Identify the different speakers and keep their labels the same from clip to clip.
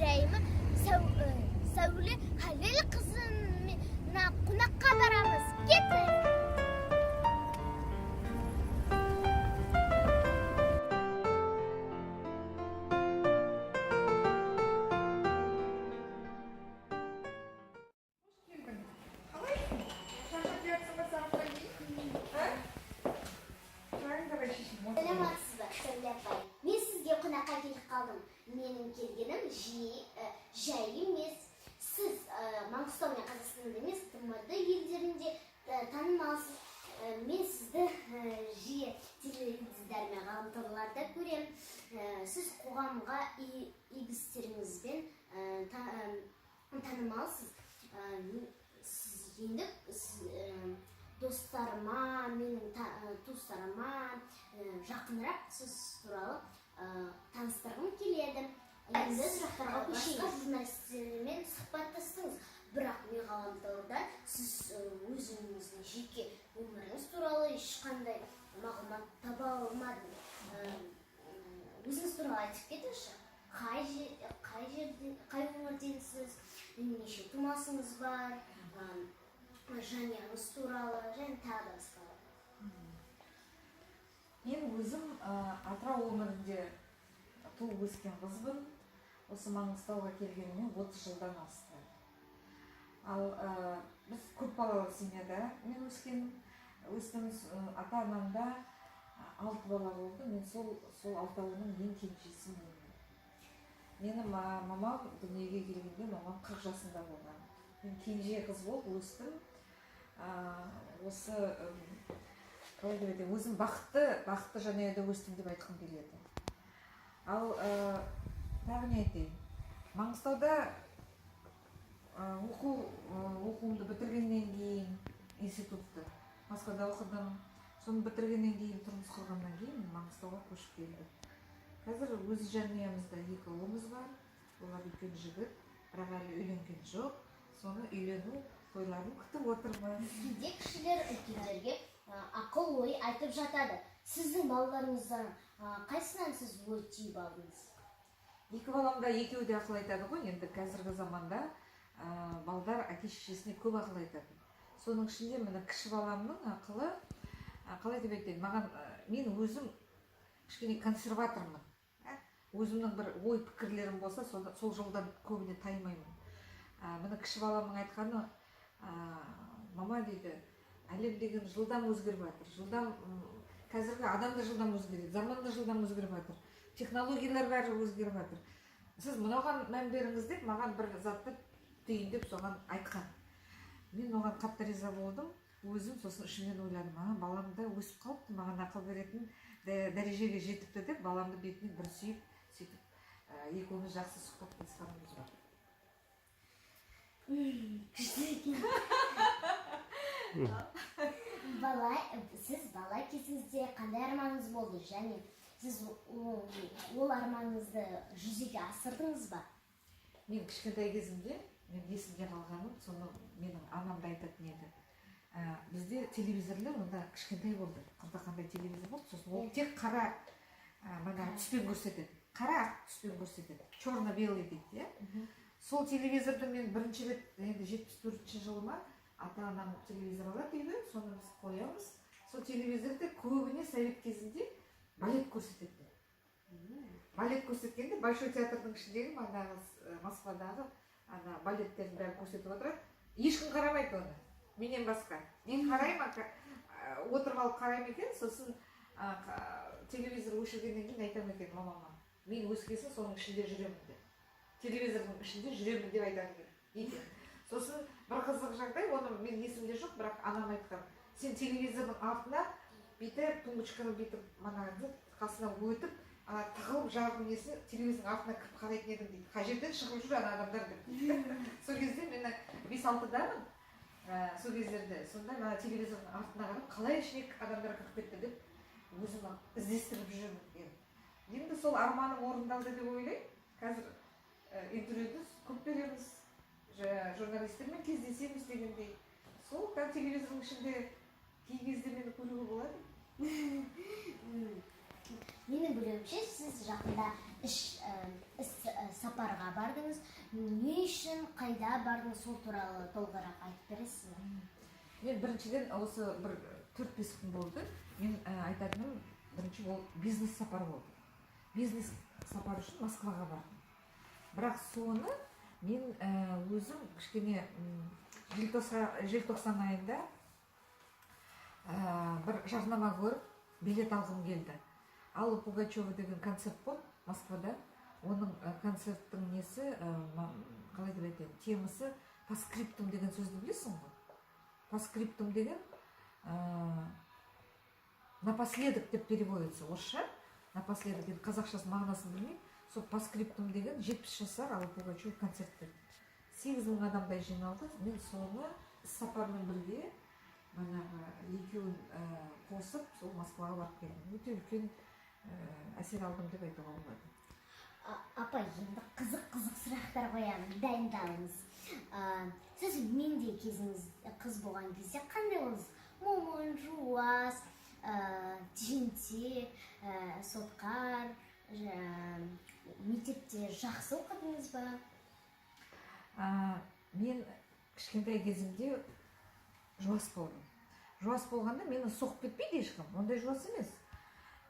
Speaker 1: İbrahim'i Сәуле Халел қызына қонаққа барамыз. Кетіңіз. Мен сізге қонаққа келіп қалдым. Менің келгенім жай емес. Сіз Маңғыстау мен Қазақстанда емес, тмд елдерінде танымалсыз. Мен сізді жиі теледидар мен ғаламторларда көремін. Сіз қоғамға игі істеріңізбен танымалсыз. Сіз енді достарыма, менің туыстарыма жақынырақ сіз туралы таныстырғым келеді. Енді сұрақтарға көшейін. Басқа журналистермен сұхбаттастыңыз, бірақ мен ғаламторда сіз өзіңіздің жеке өміріңіз туралы ешқандай мағлұмат таба алмадым. Өзіңіз туралы айтып кетіңізші. Қай өңірденсіз, неше тумасыңыз бар, жанұяңыз туралы, және тағы да басқа.
Speaker 2: Мен өзім Атырау өңірінде туып өскен қызбын. Осы Маңғыстауға келгеніме 30 жылдан асты. Ал біз көпбалалы семьяда мен өстім. Ата-анамда 6 бала болды. Мен сол алтауының ең кенжесімін. Менің мамам дүниеге келгенде мамам 40 жасында болған. Мен кенже қыз болып өстім. Осы өзім бақытты жанұяда өстім деп айтқым келеді. Ал тағы не айтайын? Маңғыстауда оқуымды бітіргеннен кейін институтты Москвада оқыдым. Соны бітіргеннен кейін тұрмыс құрғаннан кейін Маңғыстауға көшіп келдім. Қазір өз жанұямызда 2 ұлымыз бар. Олар үлкен жігіт, бірақ әлі үйленген жоқ. Соны үйлену тойларын күтіп отырмын.
Speaker 1: Кейде кішілер үлкендерге ақыл ой айтып жатады. Сіздің балаларыңыздан қайсынан сіз ой түйіп алдыңыз?
Speaker 2: 2 баламда екеуі де ақыл айтады ғой. Енді қазіргі заманда балдар әке-шешесіне көп ақыл айтады. Соның ішінде міне кіші баламның ақылы, қалай деп айтайын, мен өзім кішкене консерватормын. Өзімнің бір ой пікірлерім болса, сол жолдан көбіне таймаймын. Міне кіші баламның айтқаны, мама дейді, әлем деген жылдам өзгеріп жатыр. Қазіргі адам да жылдам өзгереді, заман да жылдам өзгеріп жатыр. Технологиялар бәрі өзгеріп жатыр. Сіз мынаған мән беріңіз деп, маған бір затты түйіндеп соған айтқан. Мен оған қатты риза болдым. Өзім сосын ішімнен ойладым, балам да өсіп қалыпты, маған ақыл беретін дәрежеге жетіпті деп, баламды бетінен бір сүйіп, сөйтіп екеуміз жақсы сұхбаттасқанымыз бар.
Speaker 1: Сіз бала кезіңізде қандай арманыңыз болды, және сіз ол арманыңызды жүзеге асырдыңыз ба?
Speaker 2: Мен кішкентай кезімде, мен есімде қалғаным, соны менің анам да айтатын еді. Бізде телевизорлар онда кішкентай болды. Қандай телевизор болды, сосын ол тек қара түспен көрсетеді. Қара түспен көрсетеді. Черно-белый дейді. Сол телевизорды мен бірінші рет 74-ші жылыма ата-анам телевизор алады үйге, соны біз қоямыз. Сол телевизорда көбіне совет кезінде балет көрсетеді. Балет көрсеткенде Большой театрдың ішіндегі Москвадағы балеттерін бәрі көрсетіп отырады. Ешкім қарамайды оны, менен басқа. Мен қараймын, отырып алып қараймын екен, сосын телевизор өшіргеннен кейін айтам екен мамама. Мен өскесін соның ішінде жүремін деп. Телевизордың ішінде жүремін деп айтам екен. Сосын бір қызық жағдай, оны мен есімде жоқ, бірақ анам айтқан. Сен телевизордың артына бүйтіп, тумбочканы бүйтіп, қасына өтіп, тығылып жағдың несіне телевизордың артына кіріп қарайтын едім дейді. Қай жерден шығып жүр адамдар деп. Сол кезде мен 5-6-дамын. Сол кездерде. Сонда телевизордың артына қарап, қалай ішіне адамдар кіріп кетті деп, өзім іздестіріп жүремін. Енді сол арманым орындалды деп ойлаймын. Қазір интервьюді көп береміз. Журналистермен кездесеміз дегендей. Сол телевизордың ішінде кей кезде мені көруге болады.
Speaker 1: Менің білуімше, сіз жақында іс сапарға бардыңыз, не үшін, қайда бардыңыз, сол туралы толығырақ айтып бересіз бе?
Speaker 2: Мен біріншіден осы бір 4-5 күн болды. Мен айтатыным, бірінші ол бизнес сапар болды. Бизнес сапар үшін Москваға бардым. Бірақ соны мен өзім кішкене желтоқсан айында бір жарнама көріп билет алғым келді. Алла Пугачева деген концерт болды Москвада. Оның концерттің несі, қалай деп айтайын, темасы паскриптум деген сөзді білесің ғой? Паскриптум деген напоследок деп переводится орысша. Напоследок деген қазақшасы мағынасын білмеймін. Сол паскриптум деген 70 жасар Алла Пугачева концерт берді. 8 мың адамдай жиналды. Мен соны іс-сапармен бірге екеуін қосып сол Москваға барып келдім. Өте үлкен әсер алдым деп айтуға болады.
Speaker 1: Апа, енді қызық сұрақтар қоямын, дайындалыңыз. Сіз мендей кезіңіз қыз болған кезде қандай болдыңыз? Момын, жуас, тентек, сотқар, мектепте жақсы оқыдыңыз ба?
Speaker 2: Мен кішкентай кезімде жуас болдым. Жуас болғанда мені соқып кетпейді ешкім, ондай жуас емес.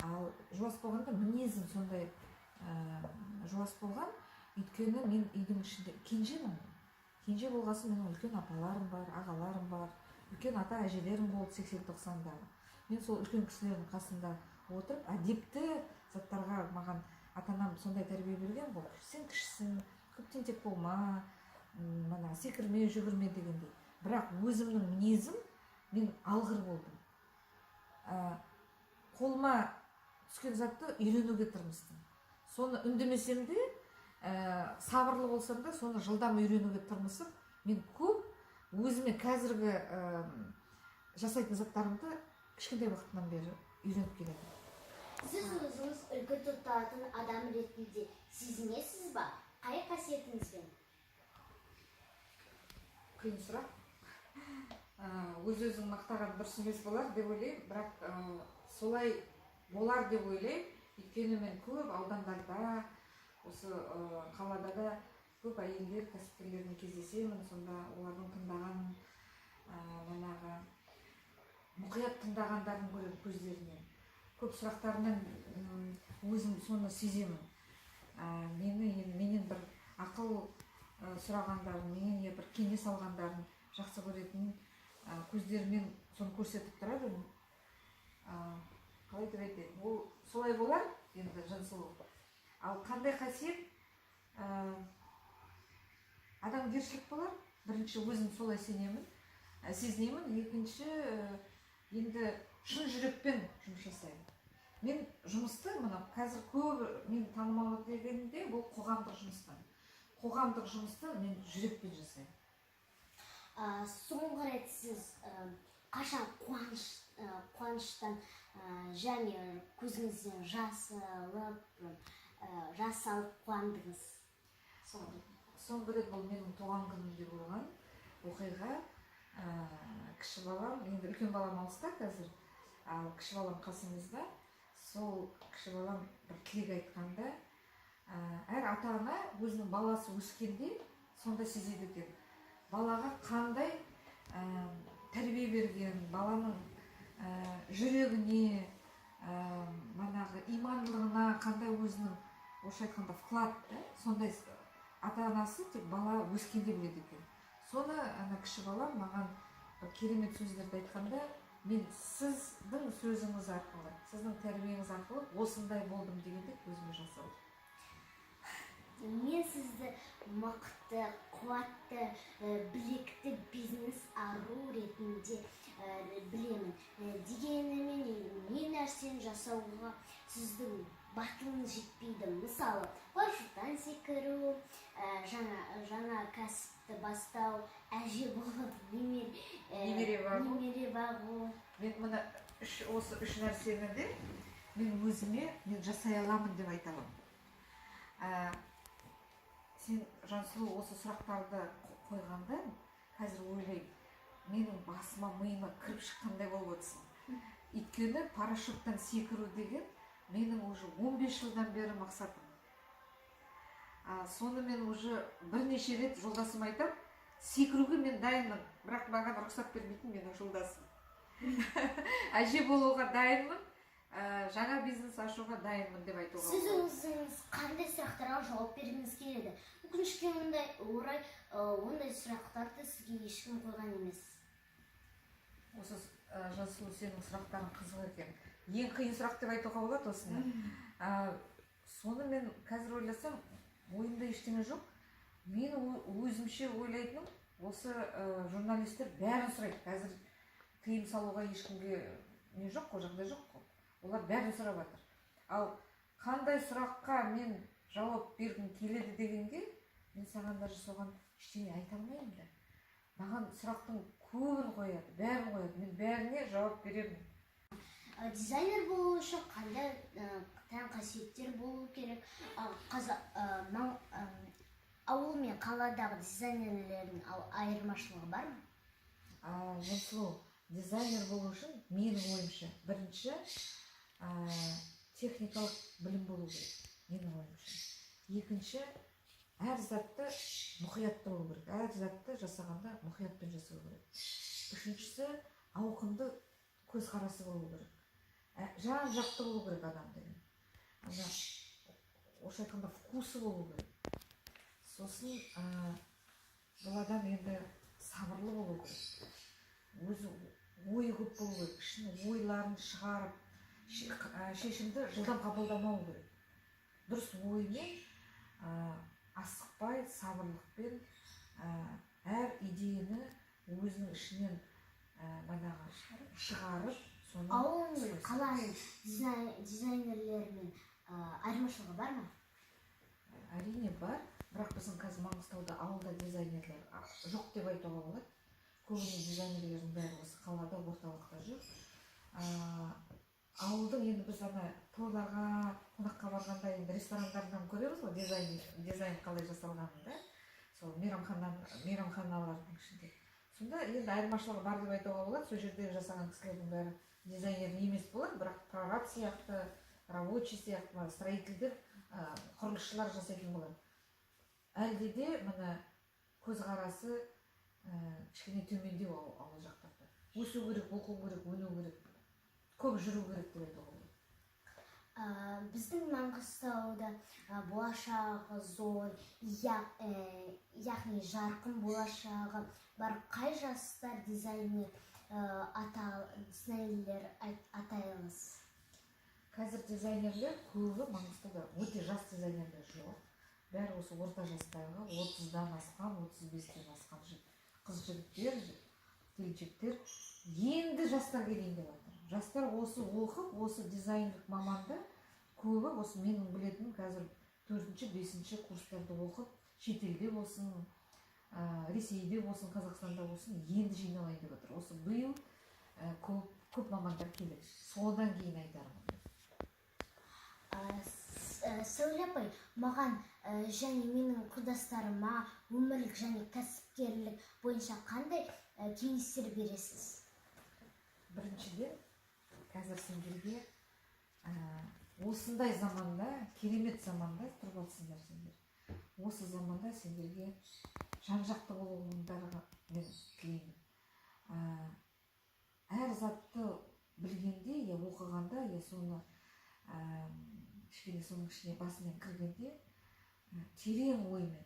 Speaker 2: Ал жуас болғанда мінезім сондай жуас болған, өйткені мен үйдің ішінде кенжемін. Кенже болғасын менің үлкен апаларым бар, ағаларым бар, үлкен ата әжелерім болды 80-90-дағы. Мен сол үлкен кісілердің қасында отырып, әдепті заттарға маған ата-анам сондай тәрбие берген ғой. Сен кішісің, көп тентек болма, секірме, жүгірме дегендей. Бірақ өзімнің мінезім, мен алғыр болдым. Қолыма түскен затты үйренуге тырмыстым. Соны үндемесем де, сабырлы болсам да, соны жылдам үйренуге тырмысып, мен көп өзіме қазіргі жасайтын заттарымды кішкентай уақытынан бері үйреніп келемін.
Speaker 1: Сіз өзіңіз үлгі тұтатын адам ретінде сезінесіз ба? Қай қасиетіңізбен?
Speaker 2: Қиын сұрақ. Өз-өзің мақтаған дұрыс емес болар деп ойлаймын, бірақ солай болар деп ойлаймын. Өйткені мен көп аудандарда, осы қалада да көп әйелдер кәсіпкерлермен кездесемін, сонда олардың тыңдаған, мұқият тыңдағандарын көремін көздерінен. Көп сұрақтарынан өзім соны сеземін. Менен бір ақыл сұрағандарын, менен бір кеңес алғандарын жақсы көретін көздерімен соны көрсетіп тұрады. Қалай деп айтайын, ол солай болар, енді жансұлу. Ал қандай қасиет? Адамгершілік болар. Бірінші өзім солай сезінемін. Екінші, енді шын жүрекпен жұмыс жасаймын. Мен жұмысты, қазір көп мен танымал дегенде, бұл қоғамдық жұмыстан. Қоғамдық жұмысты мен жүрекпен жасаймын.
Speaker 1: Соңғы рет сіз қашан қуаныштан және көзіңізден жас алып қуандыңыз?
Speaker 2: Соңғы рет бұл менің туған күнімде болған оқиға. Кіші балам, енді үлкен балам алыста қазір, ал кіші балам қасымызда. Сол кіші балам бір тілек айтқанда, әр ата-ана өзінің баласы өскенде сонда сезеді екен. Балаға қандай тәрбие берген, баланың жүрегіне, имандылығына қандай өзінің, орысша айтқанда, вклад, сондай ата-анасы тек бала өскенде біледі екен. Соны кіші балам маған керемет сөздерді айтқанда, мен сіздің сөзіңіз арқылы, сіздің тәрбиеңіз арқылы осындай болдым дегенде көзіме жас алды.
Speaker 1: Мен сізді мықты, қуатты, білекті бизнес ару ретінде білемін. Дегенімен не нәрсені жасауға сіздің батылыңыз жетпейді. Мысалы, парашюттан секіру, жаңа кәсіпті бастау, әже болып, немере бағу.
Speaker 2: Мен осы үш нәрсені де мен өзіме жасай аламын деп айта аламын. Сен, Жансұлу, осы сұрақтарды қойғанда, қазір ойлаймын, менің басыма, миыма кіріп шыққандай болып отырсың. Өйткені парашюттан секіру деген менің уже 15 жылдан бері мақсатым. Соны мен уже бірнеше рет жолдасым айтады, секіруге мен дайынмын, бірақ маған рұқсат бермейтін менің жолдасым. Әже болуға дайынмын, жаңа бизнес ашуға дайынмын деп айтуға
Speaker 1: Сіз
Speaker 2: болады.
Speaker 1: өзіңіз қандай сұрақтарға жауап бергіңіз келеді? Өкінішке орай ондай сұрақтарды сізге ешкім қойған емес.
Speaker 2: Осы Жансұлу, сенің сұрақтарың қызық екен. Ең қиын сұрақ деп айтуға болады осыны. Соны мен қазір ойласам, ойымда ештеңе жоқ. Мен өзімше ойлайтыным, осы журналистер бәрін сұрайды. Қазір тыйым салуға ешкімге не жоқ қой, жағдай жоқ қой. Олар бәрін сұрап жатыр. Ал қандай сұраққа мен жауап бергім келеді дегенге, мен саған даже соған ештеңе айта алмаймын да. Маған сұрақтың көбін қояды, бәрін қояды. Мен бәріне жауап беремін.
Speaker 1: Дизайнер болу үшін қандай тән қасиеттер болу керек? Ауыл мен қаладағы дизайнерлердің айырмашылығы бар ма?
Speaker 2: Жансұлу, дизайнер болу үшін менің ойымша бірінші техникалық білім болу керек, менің ойымша. Екінші, әр затты мұқиятты болу керек, әр затты жасағанда мұқиятпен жасау керек. Үшіншісі, ауқымды көзқарасы болу керек, жан жақты болу керек адам деген. Осы айтқанда вкусы болу керек. Сосын бұл адам енді сабырлы болу керек. Өзі ойы көп болу керек, ішінің ойларын шығарып, шешімді жылдам қабылдамау керек. Дұрыс оймен, асықпай, сабырлықпен әр идеяны өзінің ішінен шығарып,
Speaker 1: ауыл мен қаланың дизайнерлерімен айырмашылығы бар ма?
Speaker 2: Әрине бар, бірақ біздің қазір Маңғыстауда ауылда дизайнерлер жоқ деп айтуға болады. Көбіне дизайнерлердің бәрі осы қалада, орталықта жүр. Ауылдың енді біз тойларға, қонаққа барғанда енді ресторандардан көреміз ғой дизайн қалай жасалғанын да. Сол мейрамханалардың ішінде. Сонда енді айырмашылығы бар деп айтуға болады. Сол жерде жасаған кісілердің бәрі дизайнер емес болады, бірақ прораб сияқты, рабочий сияқты, строительдер, құрылысшылар жасайтын болады. Әлде де мына көзқарасы кішкене төмендеу ауыл жақтарда. Өсу керек, оқу керек, өну керек, көп жүру керек деп айтуға болады.
Speaker 1: Біздің Маңғыстауда болашағы зор, яғни жарқын болашағы бар. Қай жастар дизайнерлер атай аласыз?
Speaker 2: Қазір дизайнерлер көбі Маңғыстауда өте жас дизайнерлер жоқ. Бәрі осы орта жастағы, 30-дан асқан, 35-тен асқан қыз-жігіттер, келіншектер енді жастарға дейін деп жатыр. Жастар осы оқып, осы дизайндық маманды көбі осы менің білетінім қазір 4-5 курстарды оқып, шетелде болсын, Ресейде болсын, Қазақстанда болсын, енді жиналайын деп жатыр. Осы биыл көп мамандар келеді. Содан кейін айтармын.
Speaker 1: Сәуле апай, маған және менің құрдастарыма өмірлік және кәсіпкерлік бойынша қандай кеңестер бересіз?
Speaker 2: Біріншіден, қазір сендерге осындай заманда, керемет заманда тұрып жатсыңдар сендер. Осы заманда сендерге жан-жақты болуыңдарға мен тілеймін. Әр затты білгенде, оқығанда, соны соның ішіне басымен кіргенде, терең оймен,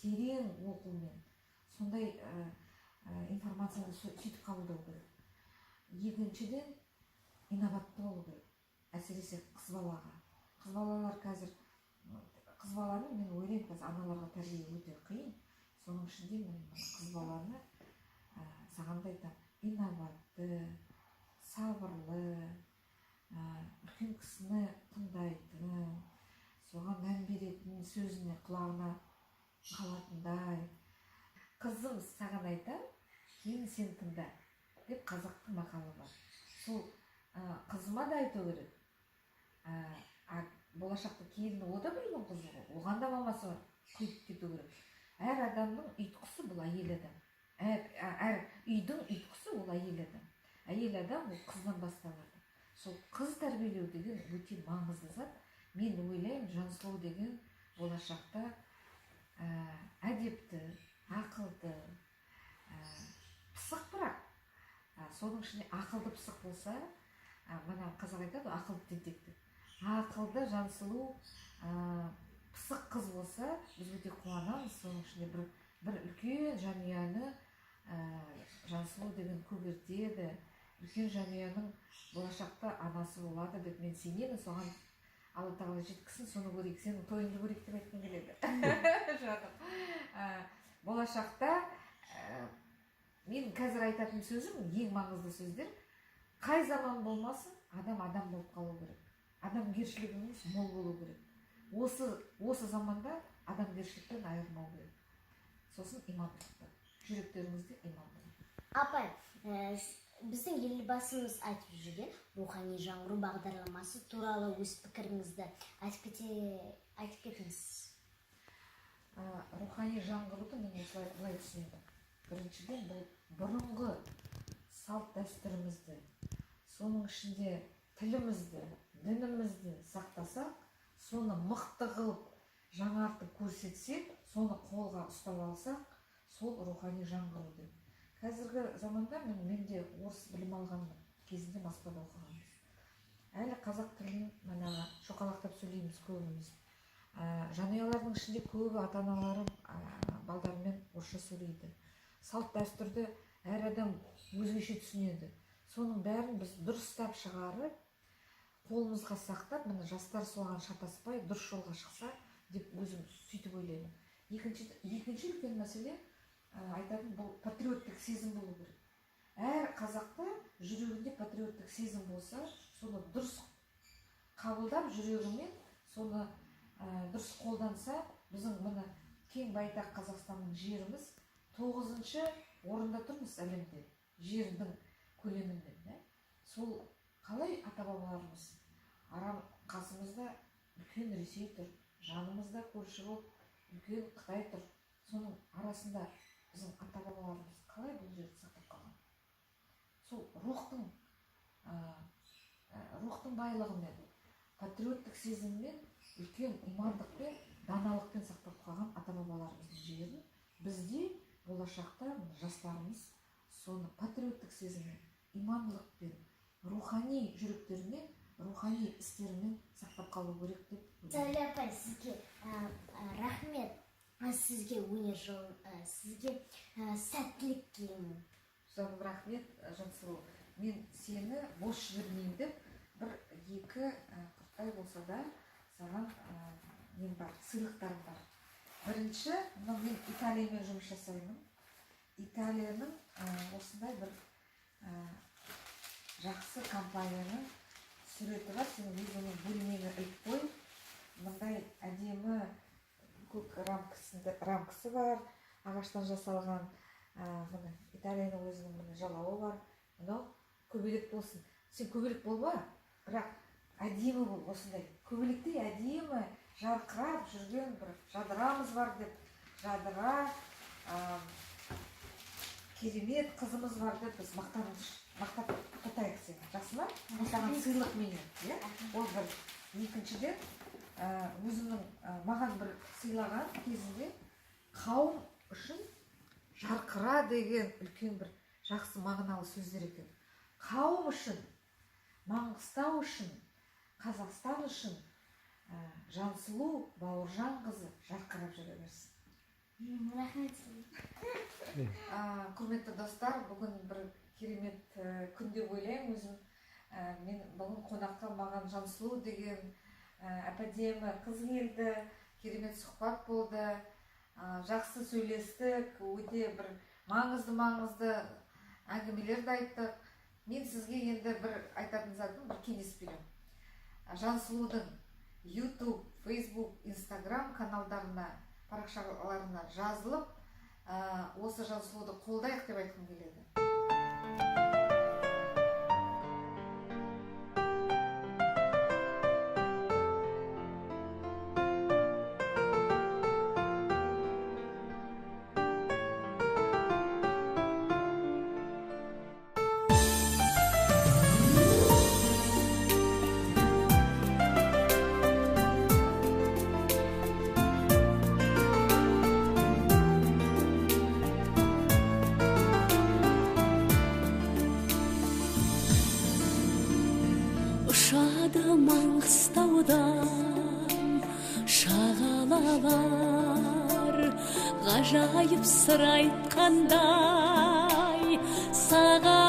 Speaker 2: терең оқумен, сондай информацияны сөйтіп қабылдау керек. Екіншіден, инноватты болу керек, әсіресе қыз балаға. Қыз балалар қазір, қыз баланы мен ойлаймын, қазір аналарға тәрбие өте қиын. Соның ішінде мен қыз баланы сағандай инноватты, сабырлы, үлкен кісіні тыңдайтын, соған мән беретін, сөзіне құлағына қалатындай. Қызым саған айтам, кейін сен тыңда деп қазақтың мақалы бар. Сол қызыма да айту керек. Болашақта келіні о да білген қызы ғой, оған да мамасы құйып кету керек. Әр адамның ұйытқысы бұл әйел адам. Әр үйдің ұйытқысы ол әйел адам. Әйел адам ол қыздан басталады. Сол қыз тәрбиелеу деген өте маңызды зат. Мен ойлаймын, Жансұлу деген болашақта әдепті, ақылды, пысық, бірақ соның ішінде ақылды пысық болса, мына қазақ айтады ғой, ақылды тентек деп. Ақылды, жансұлу, пысық қыз болса, біз өте қуанамыз. Соның ішінде бір үлкен жанұяны Жансұлу деген көгертеді, үлкен жанұяның болашақта анасы болады деп мен сенемін. Соған Алла тағала жеткізсін, соны көрейік, сенің тойыңды көрейік деп айтқым келеді. Жаным, болашақта мен қазір айтатын сөзім, ең маңызды сөздер, қай заман болмасын, адам болып қалу керек. Адамгершілігіміз мол болу керек. Осы заманда адамгершіліктен айырмау керек. Сосын имандылықта, жүректеріңізде имандылық.
Speaker 1: Апай, біздің елбасымыз айтып жүрген рухани жаңғыру бағдарламасы туралы өз пікіріңізді айтып кетіңіз.
Speaker 2: Рухани жаңғыруды мен осылай түсінемін. Біріншіден, бұл бұрынғы салт дәстүрімізді, соның ішінде тілімізді, дінімізді сақтасақ, соны мықты қылып жаңартып көрсетсек, соны қолға ұстап алсақ, сол рухани жаңғыру деп. Қазіргі заманда мен де орыс білім алғанмын, кезінде Москвада оқығанбыз. Әлі қазақ тілін шоқалақтап сөйлейміз көбіміз. Жанұялардың ішінде көбі ата-аналарым балдарымен орысша сөйлейді. Салт дәстүрді әр адам өзгеше түсінеді. Соның бәрін біз дұрыстап шығарып, қолымызға сақтап, жастар соған шатаспай, дұрыс жолға шықса деп өзім сөйтіп ойлаймын. Екінші үлкен мәселе айтатын, бұл патриоттық сезім болу керек. Әр қазақта жүрегінде патриоттық сезім болса, соны дұрыс қабылдап, жүрегімен соны дұрыс қолданса, біздің кең байтақ Қазақстанның жеріміз 9-шы орында тұрмыз әлемде, жердің көлемінде. Сол қалай ата-бабаларымыз? Арам қасымызда үлкен Ресей тұр, жанымызда көрші болып үлкен Қытай тұр. Соның арасында біздің ата-бабаларымыз қалай бұл жерді сақтап қалған? Сол рухтың байлығымен, патриоттық сезіммен, үлкен имандықпен, даналықпен сақтап қалған ата-бабаларымыздың жерін бізде болашақта жастарымыз соны патриоттық сезіммен, имандылықпен, рухани жүректермен, рухани істермен сақтап қалу керек деп ойлаймын.
Speaker 1: Сәуле апай, сізге рахмет. Сізге өнер жолын, сізге сәттілік тілеймін.
Speaker 2: Жаным, рахмет, Жансұлу. Мен сені бос жібермеймін деп, бір-екі құрттай болса да саған мен бар, сыйлықтарым бар. Бірінші, мен Италиямен жұмыс жасаймын. Италияның осындай бір жақсы компанияның суреті бар. Сен өзінің бөлмені іліп қой. Мұндай әдемі көк рамкасы бар, ағаштан жасалған. Италияның өзінің жалауы бар. Мынау көбелек болсын. Сен көбелек болма, бірақ әдемі бол, осындай. Көбелектей әдемі жарқырап жүрген бір жадырамыз бар деп, жадыра, керемет қызымыз бар деп біз мақтап тұтайық сені. Жақсы ма? Саған сыйлық менен. Ол бір. Екіншіден, өзімнің маған бір сыйлаған кезінде қауым үшін жарқыра деген үлкен бір жақсы мағыналы сөздер екен. Қауым үшін, Маңғыстау үшін, Қазақстан үшін Жансұлу Бауыржан қызы жарқырап жүре берсін.
Speaker 1: Рахмет.
Speaker 2: Құрметті достар, бүгін бір керемет күн деп ойлаймын өзім. Мен бүгін қонаққа маған Жансұлу деген әпәдемі қыз келді, керемет сұхбат болды, жақсы сөйлестік, өте бір маңызды әңгімелерді айттық. Мен сізге енді бір айтатын затым, бір кеңес беремін. Жансұлудың YouTube, Facebook, Instagram каналдарына, парақшаларына жазылып, осы Жансұлуды қолдайық деп айтқым келеді.
Speaker 3: Шақырды Маңғыстаудан шағалалар, ғажайып сыр айтқандай, саған